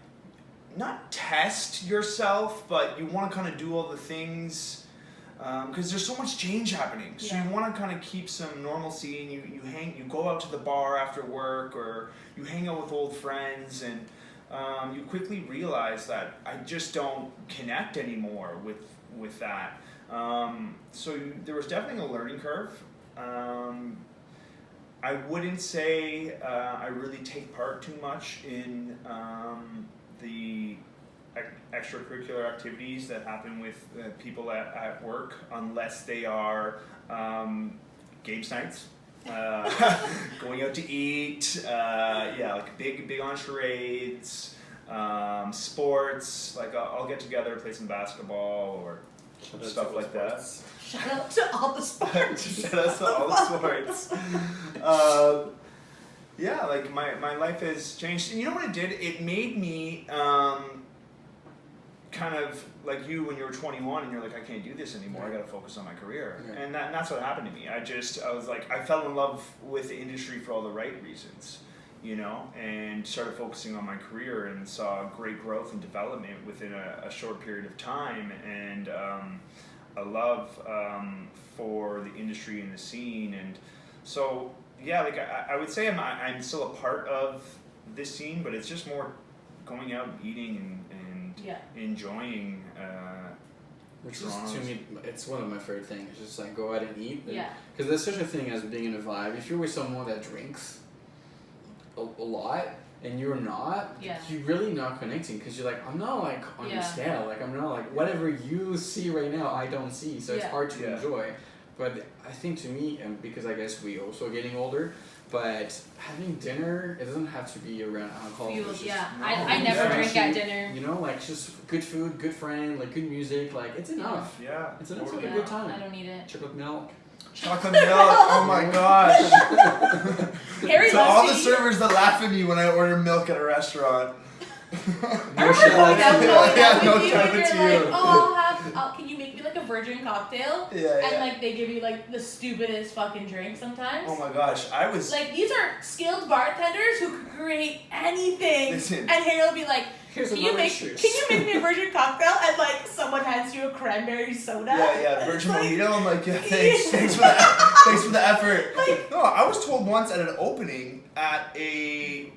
not test yourself, but you want to kind of do all the things, because there's so much change happening. So you want to kind of keep some normalcy, and you go out to the bar after work, or you hang out with old friends, and you quickly realize that I just don't connect anymore with that. So there was definitely a learning curve. I wouldn't say I really take part too much in the extracurricular activities that happen with people at work, unless they are games nights, going out to eat, like big on charades, sports. Like I'll get together, play some basketball or stuff like that. Shout out to all the sports. Shout out to all the sports. Like my life has changed. And you know what it did? It made me kind of like you when you were 21 and you're like, I can't do this anymore. I got to focus on my career. Yeah. And that's what happened to me. I was like, I fell in love with the industry for all the right reasons, and started focusing on my career and saw great growth and development within a short period of time. And a love for the industry and the scene. And so, like I would say I'm still a part of this scene, but it's just more going out and eating and enjoying. Which is, to me, it's one of my favorite things. It's just like go out and eat. Yeah. Because there's such a thing as being in a vibe. If you're with someone that drinks, a lot and you're not, Yeah. you're really not connecting because you're like, I'm not like on your scale. Like I'm not like whatever you see right now, I don't see. So it's hard to enjoy. But I think to me, and because I guess we also getting older, but having dinner, it doesn't have to be around alcohol. Fueled, Just, I never drink at dinner. You know, like just good food, good friend, like good music, like it's enough. Yeah. It's enough to totally. have a good time. I don't need it. Chocolate milk. Chocolate milk. Oh my gosh. Harry So all the loves servers that laugh at me when I order milk at a restaurant. I remember going out no with you shout and out to you're like, you. can you make me like a virgin cocktail? Yeah, And like they give you like the stupidest fucking drink sometimes. Oh my gosh, I was. Like these are skilled bartenders who could create anything. Listen. And Harry will be like, Here's can you another make juice. me a virgin cocktail? And like someone hands you a cranberry soda. Yeah, virgin mojito. I'm like, yeah, thanks for the effort. No, I was told once at an opening at a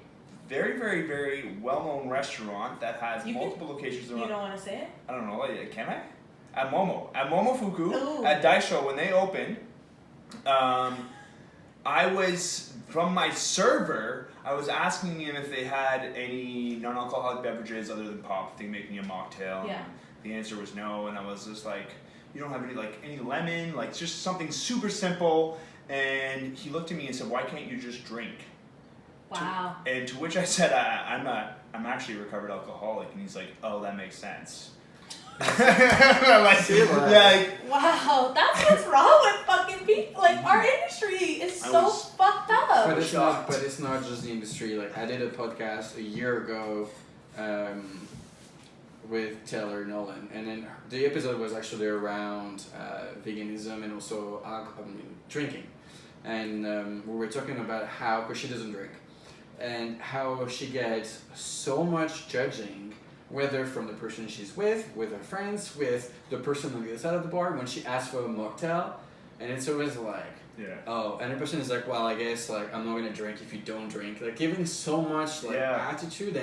very, very, very well-known restaurant that has multiple locations around. You don't want to say it? I don't know, like, can I? At Momofuku, Ooh. at Daisho, when they opened, I was, from my server, I was asking him if they had any non-alcoholic beverages other than pop, if they make me a mocktail. Yeah. The answer was no, and I was just like, you don't have any lemon, like just something super simple. And he looked at me and said, why can't you just drink? Wow. And to which I said, I'm actually a recovered alcoholic. And he's like, oh, that makes sense. Wow, that's what's wrong with fucking people. Like our industry is so fucked up. But it's not just the industry. Like I did a podcast a year ago with Taylor Nolan, and then the episode was actually around veganism and also drinking, and we were talking about how, because she doesn't drink, and how she gets so much judging, whether from the person she's with her friends, with the person on the other side of the bar, when she asks for a mocktail, and it's always like, oh, and the person is like, well, I guess like I'm not gonna drink if you don't drink, like giving so much like attitude,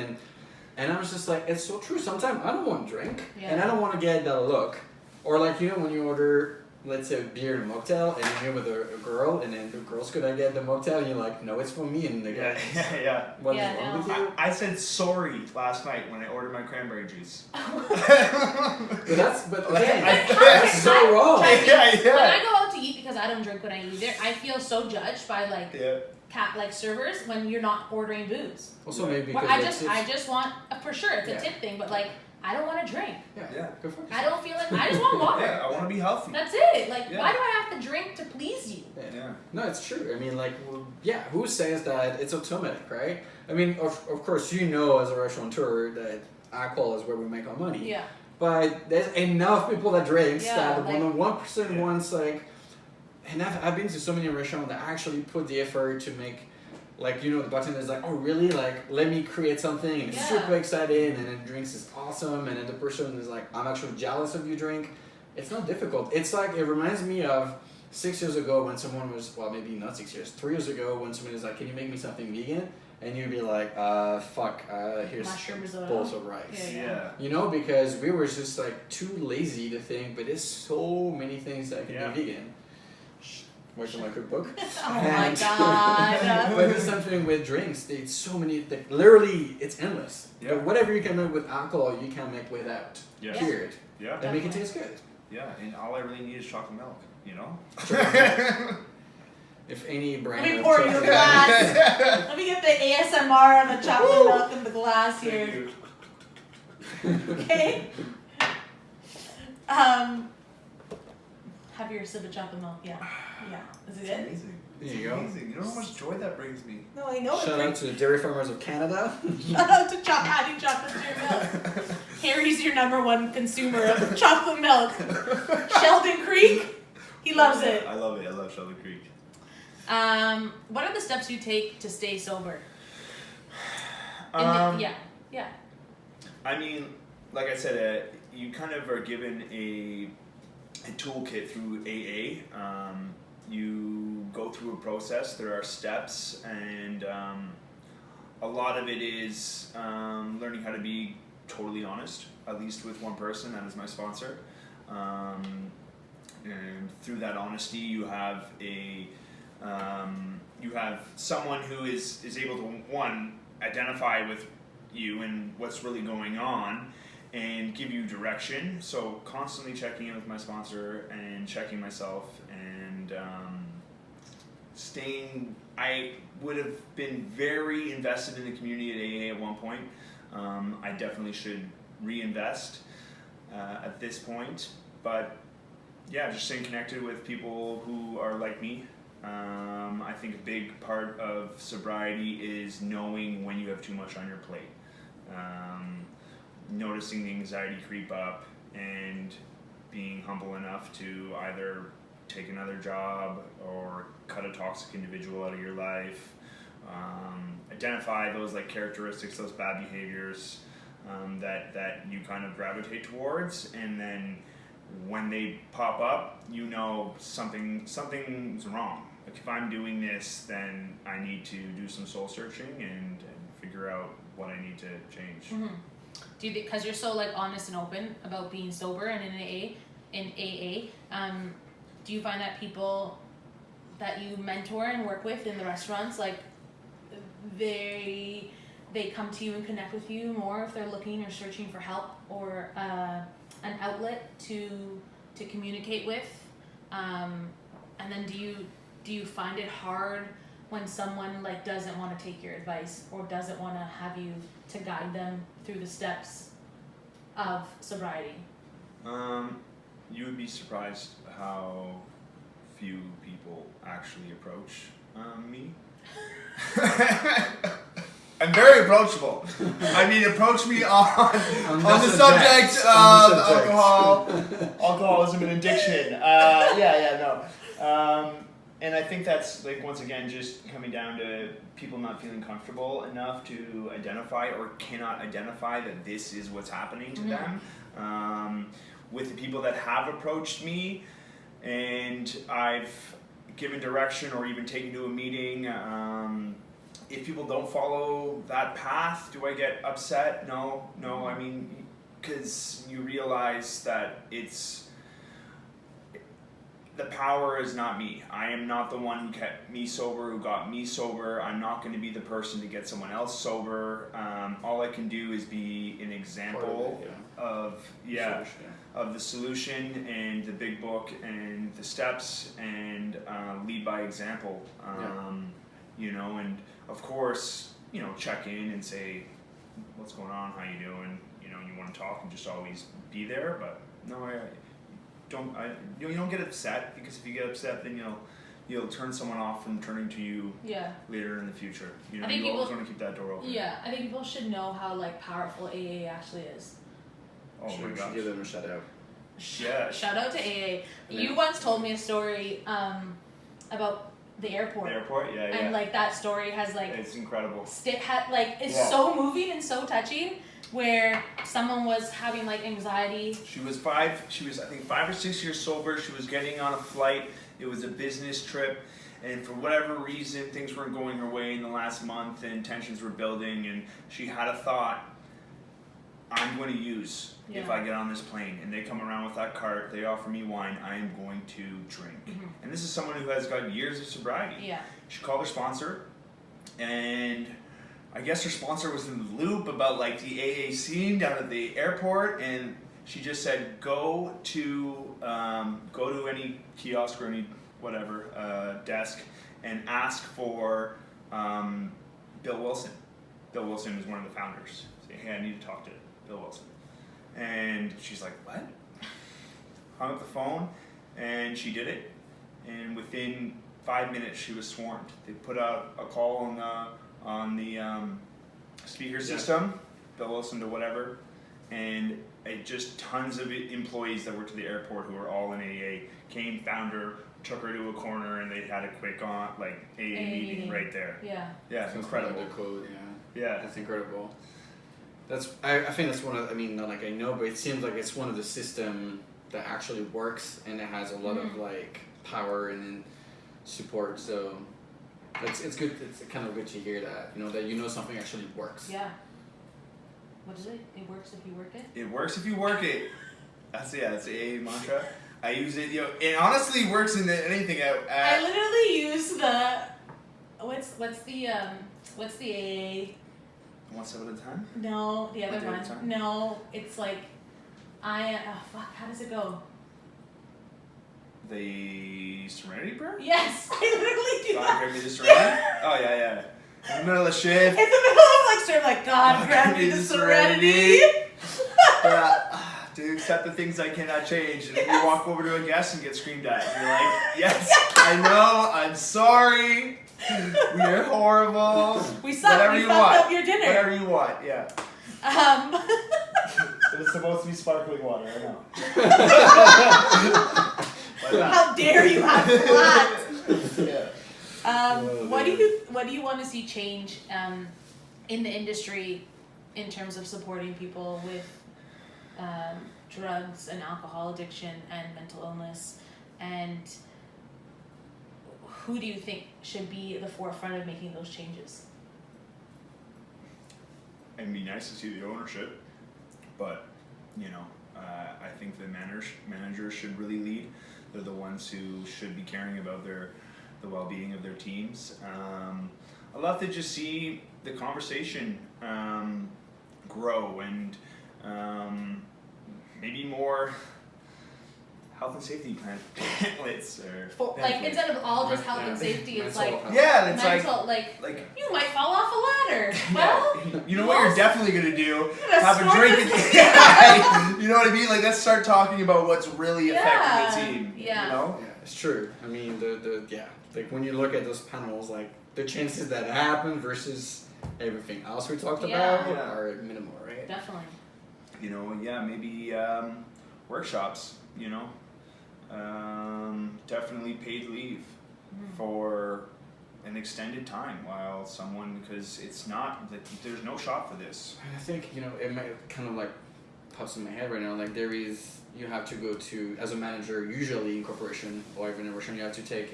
and I was just like, it's so true. Sometimes I don't want to drink, and I don't want to get that look, or like when you order, let's say, beer and a mocktail, and you're with a girl, and then the girl's gonna get the mocktail, and you're like, no, it's for me, and the guy, what's wrong with you? I said sorry last night when I ordered my cranberry juice. But again, that's so wrong. When I go out to eat, because I don't drink when I eat there, I feel so judged by like servers when you're not ordering booze. Also maybe because I just want for sure it's a tip thing, but like I don't want to drink. Go for it. I don't feel like I just want water. I want to be healthy. That's it. Like why do I have to drink to please you? No, it's true. I mean, like, who says that it's automatic, right? I mean, of course, as a restaurateur, that alcohol is where we make our money. Yeah. But there's enough people that drinks that like, 1% wants like, and I've been to so many restaurants that actually put the effort to make, like, the bartender is like, oh really, like let me create something, and it's super excited, and then drinks is awesome, and then the person is like, I'm actually jealous of your drink. It's not difficult. It's like, it reminds me of 6 years ago when someone was, well maybe not 6 years, 3 years ago when someone is like, can you make me something vegan? And you'd be like, here's bowls of rice. Because we were just like too lazy to think, but there's so many things that can be vegan. Watching my cookbook. Oh my god. But it's something with drinks. It's so many, literally, it's endless. But whatever you can make with alcohol, you can make without. Period. And make it taste good. Yeah, and all I really need is chocolate milk, If any brand. Let me pour you a glass. Let me get the ASMR of the chocolate milk in the glass here. Okay. Have your sip of chocolate milk. Yeah. Is it good? Amazing. There you go. Amazing. You know how much joy that brings me. No, I know. Shout out to the dairy farmers of Canada. Shout out to adding chocolate to your milk. Harry's your #1 consumer of chocolate milk. Sheldon Creek. He loves it. I love it. I love Sheldon Creek. What are the steps you take to stay sober? I mean, like I said, you kind of are given a toolkit through AA. You go through a process. There are steps, and a lot of it is learning how to be totally honest, at least with one person, that is my sponsor. And through that honesty, you have a You have someone who is able to, one, identify with you and what's really going on and give you direction. So constantly checking in with my sponsor and checking myself and I would have been very invested in the community at AA at one point. I definitely should reinvest at this point, but yeah, just staying connected with people who are like me. I think a big part of sobriety is knowing when you have too much on your plate. Noticing the anxiety creep up and being humble enough to either take another job or cut a toxic individual out of your life. Identify those like characteristics, those bad behaviors that you kind of gravitate towards, and then when they pop up, you know something's wrong. Like if I'm doing this, then I need to do some soul searching and figure out what I need to change. Mm-hmm. Do you, because you're so like honest and open about being sober and in AA, do you find that people that you mentor and work with in the restaurants, like they come to you and connect with you more if they're looking or searching for help or an outlet to communicate with, and then do you find it hard when someone like doesn't want to take your advice or doesn't want to have you to guide them through the steps of sobriety? You would be surprised how few people actually approach me. I'm very approachable. I mean, approach me on the subject of alcoholism and addiction. And I think that's like once again just coming down to people not feeling comfortable enough to identify or cannot identify that this is what's happening to them. With the people that have approached me and I've given direction or even taken to a meeting, if people don't follow that path, do I get upset? No. I mean, because you realize that the power is not me. I am not the one who kept me sober, who got me sober. I'm not going to be the person to get someone else sober. All I can do is be an example of the solution and the big book and the steps and lead by example. You know, and of course, you know, check in and say, what's going on, how you doing? You know, you want to talk and just always be there, but no, you don't get upset, because if you get upset, then you'll turn someone off from turning to you later in the future. You know, you always want to keep that door open. Yeah, I think people should know how like powerful AA actually is. Oh my gosh. Should give them a shout out. Shout out to AA. You once told me a story about the airport. The airport, yeah. And like that story has like it's incredible. It's so moving and so touching. Where someone was having like anxiety. She was I think 5 or 6 years sober. She was getting on a flight. It was a business trip, and for whatever reason, things weren't going her way in the last month, and tensions were building. And she had a thought: I'm going to use if I get on this plane, and they come around with that cart. They offer me wine. I am going to drink. Mm-hmm. And this is someone who has got years of sobriety. Yeah. She called her sponsor, and I guess her sponsor was in the loop about like the AA scene down at the airport, and she just said, go to any kiosk or any whatever desk and ask for Bill Wilson. Bill Wilson is one of the founders. Say, hey, I need to talk to Bill Wilson. And she's like, what? Hung up the phone, and she did it. And within 5 minutes, she was swarmed. They put out a call on the speaker system, Bill Wilson to whatever, and just tons of employees that worked at the airport who were all in AA came, found her, took her to a corner, and they had a quick AA meeting right there. Yeah. Yeah, it's incredible. The quote, yeah. That's incredible. I think that's one of, I mean, not like I know, but it seems like it's one of the system that actually works, and it has a lot of like power and support, so it's good. It's kind of good to hear that, that something actually works. Yeah. What is it? It works if you work it? It works if you work it. That's the AA mantra. I use it. It honestly works in anything. I literally use the what's the AA? One step at a time. No, the other One day at a one. time? No, it's like how does it go? The Serenity Prayer. Yes, I literally do God that. grant me the serenity. Oh yeah. In the middle of the shift. In the middle of like sort of like God grant me the serenity. Yeah. To accept the things I cannot change, and then you walk over to a guest and get screamed at. And you're like, yes, I know. I'm sorry. We are horrible. We suck. Whatever We you fucked want. up your dinner. Whatever you want. Yeah. It's supposed to be sparkling water. I know. How dare you have flat? Yeah. What do you want to see change in the industry in terms of supporting people with drugs and alcohol addiction and mental illness, and who do you think should be at the forefront of making those changes? It'd be nice to see the ownership, but I think the managers should really lead. They're the ones who should be caring about the well-being of their teams. I'd love to just see the conversation grow and maybe more health and safety pamphlets or Instead of all just health and safety, it's like yeah, it's mental, like you might fall off a ladder. Well, you know what you're definitely gonna do? gonna Have a snort drink. this- You know what I mean? Like, let's start talking about what's really affecting the team. Yeah. You know? Yeah, it's true. I mean, like when you look at those panels, like the chances that happen versus everything else we talked about Yeah. are minimal, right? Definitely. Maybe workshops. Definitely paid leave for an extended time while someone, because it's not that there's no shop for this. I think it might kind of like pops in my head right now. Like you have to go to, as a manager, usually in corporation or even in restaurant, you have to take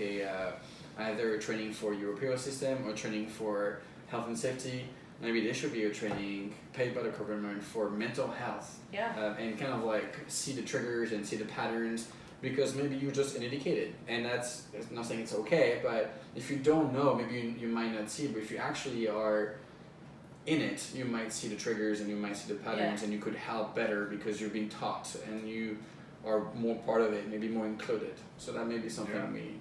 either a training for your PO system or training for health and safety. Maybe there should be a training paid by the government for mental health. Yeah. And kind of like see the triggers and see the patterns, because maybe you're just uneducated, and that's not saying it's okay, but if you don't know, maybe you might not see it, but if you actually are in it, you might see the triggers and you might see the patterns, and you could help better because you're being taught and you are more part of it, maybe more included. So that may be something we...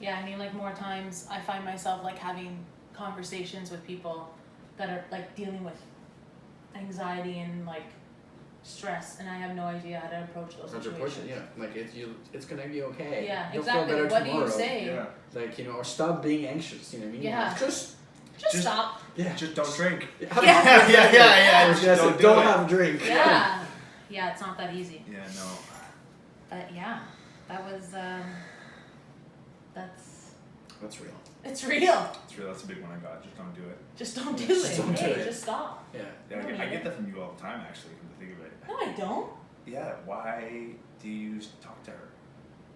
Yeah, I mean, like, more times I find myself like having conversations with people that are like dealing with anxiety and like stress, and I have no idea how to approach those 100%, situations. yeah. Like it's gonna be okay. Yeah, You'll exactly. feel better What tomorrow. do you say? Yeah. Like, or stop being anxious, you know what I mean? Yeah. Just Stop. yeah. Just don't drink. Yeah. Yeah. Just Don't have a drink. Yeah. Yeah, it's not that easy. Yeah, no. But yeah, that was That's real. it's real. It's real. That's a big one I got. Just don't do it. Just don't do Just it. don't do Hey, it. just stop. Yeah. Yeah, I get that from you all the time, actually, come to think of it. No, I don't. Yeah, why do you talk to her?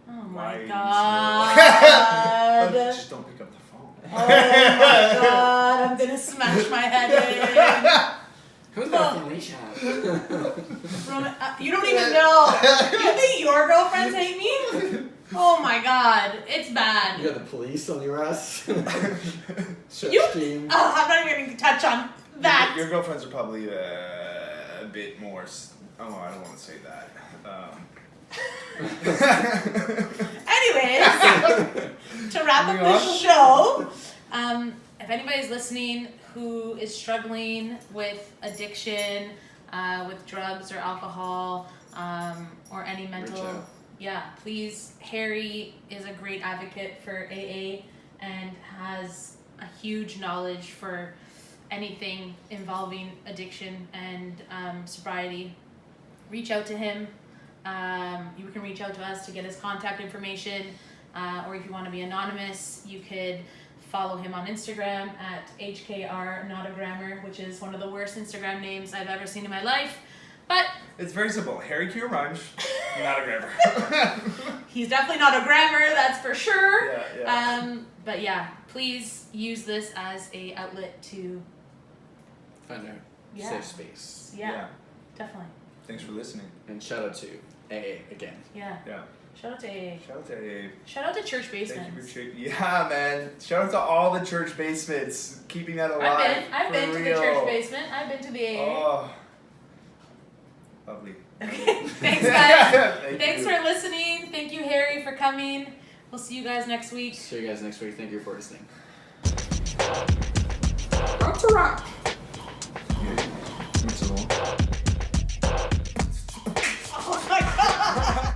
Oh Why my are you god. Just don't pick up the phone. Oh my god, I'm gonna smash my head in. Who's that from Alicia? You don't even know. You think your girlfriends hate me? Oh my god, it's bad. You got the police on your ass. Search You- team. Oh, I'm not even gonna touch on that. Your girlfriends are probably a bit more. I don't want to say that. Anyways, to wrap up this show, if anybody's listening who is struggling with addiction, with drugs or alcohol, or any mental, Reach out. please. Harry is a great advocate for AA and has a huge knowledge for anything involving addiction and sobriety. Reach out to him. You can reach out to us to get his contact information, or if you want to be anonymous, you could follow him on Instagram at HKR Not a Grammar, which is one of the worst Instagram names I've ever seen in my life. But It's very simple. Harry Runge, not a grammar. he's definitely not a grammar, that's for sure. Yeah. But yeah, please use this as a outlet to Find a Yeah. safe space. yeah. Definitely. Thanks for listening. And shout out to AA again. Yeah. Yeah. Shout out to AA. Shout out to AA. Shout out to church Thank you basements. for yeah, man. Shout out to all the church basements, keeping that alive. I've been for to the real. church basement. I've been to the AA. Oh, lovely. Okay. Thanks, guys. Thanks you. for listening. Thank you, Harry, for coming. We'll see you guys next week. See you guys next week. Thank you for listening. That's a wrap.